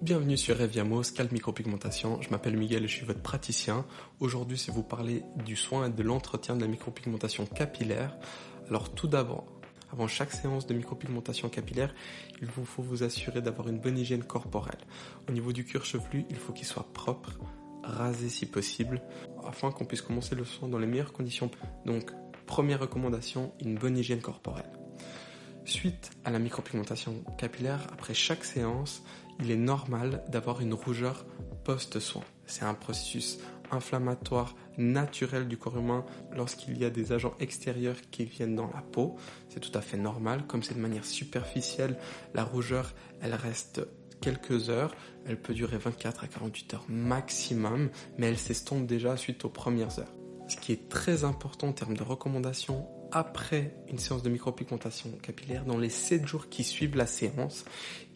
Bienvenue sur Reviamo, Scalp Micropigmentation. Je m'appelle Miguel et je suis votre praticien. Aujourd'hui, c'est vous parler du soin et de l'entretien de la micropigmentation capillaire. Alors tout d'abord, avant chaque séance de micropigmentation capillaire, il vous faut vous assurer d'avoir une bonne hygiène corporelle. Au niveau du cuir chevelu, il faut qu'il soit propre, rasé si possible, afin qu'on puisse commencer le soin dans les meilleures conditions. Donc, première recommandation, une bonne hygiène corporelle. Suite à la micropigmentation capillaire, après chaque séance, il est normal d'avoir une rougeur post-soin. C'est un processus inflammatoire naturel du corps humain lorsqu'il y a des agents extérieurs qui viennent dans la peau. C'est tout à fait normal. Comme c'est de manière superficielle, la rougeur, elle reste quelques heures. Elle peut durer 24 à 48 heures maximum, mais elle s'estompe déjà suite aux premières heures. Ce qui est très important en termes de recommandations, après une séance de micropigmentation capillaire, dans les 7 jours qui suivent la séance,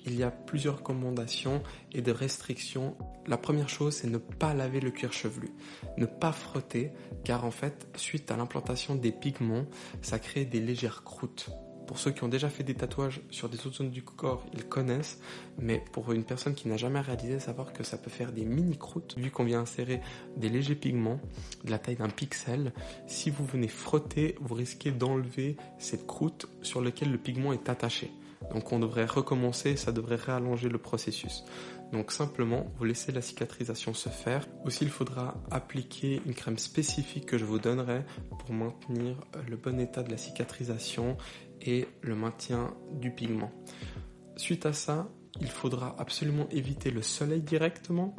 il y a plusieurs recommandations et de restrictions. La première chose, c'est ne pas laver le cuir chevelu, ne pas frotter, car en fait, suite à l'implantation des pigments, ça crée des légères croûtes. Pour ceux qui ont déjà fait des tatouages sur des autres zones du corps, ils connaissent, mais pour une personne qui n'a jamais réalisé, savoir que ça peut faire des mini-croûtes, vu qu'on vient insérer des légers pigments de la taille d'un pixel. Si vous venez frotter, vous risquez d'enlever cette croûte sur laquelle le pigment est attaché. Donc on devrait recommencer, ça devrait réallonger le processus. Donc simplement, vous laissez la cicatrisation se faire. Aussi, il faudra appliquer une crème spécifique que je vous donnerai pour maintenir le bon état de la cicatrisation et le maintien du pigment. Suite à ça, il faudra absolument éviter le soleil directement.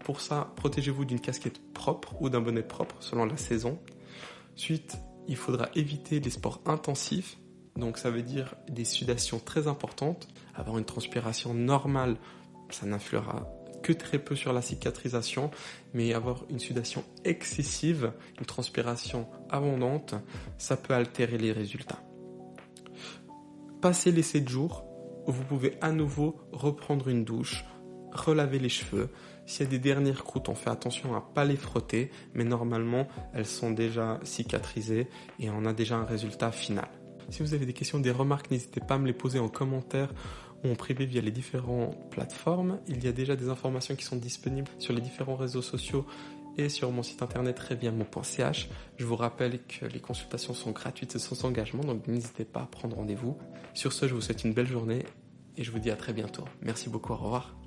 Pour ça, protégez-vous d'une casquette propre ou d'un bonnet propre selon la saison. Ensuite, il faudra éviter les sports intensifs. Donc ça veut dire des sudations très importantes. Avoir une transpiration normale, ça n'influera que très peu sur la cicatrisation, mais avoir une sudation excessive, une transpiration abondante, ça peut altérer les résultats. Passé les 7 jours, vous pouvez à nouveau reprendre une douche, relaver les cheveux. S'il y a des dernières croûtes, on fait attention à ne pas les frotter, mais normalement, elles sont déjà cicatrisées et on a déjà un résultat final. Si vous avez des questions, des remarques, n'hésitez pas à me les poser en commentaire ou en privé via les différentes plateformes. Il y a déjà des informations qui sont disponibles sur les différents réseaux sociaux et sur mon site internet reviamo.ch. Je vous rappelle que les consultations sont gratuites et sans engagement, donc n'hésitez pas à prendre rendez-vous. Sur ce, je vous souhaite une belle journée et je vous dis à très bientôt. Merci beaucoup, au revoir.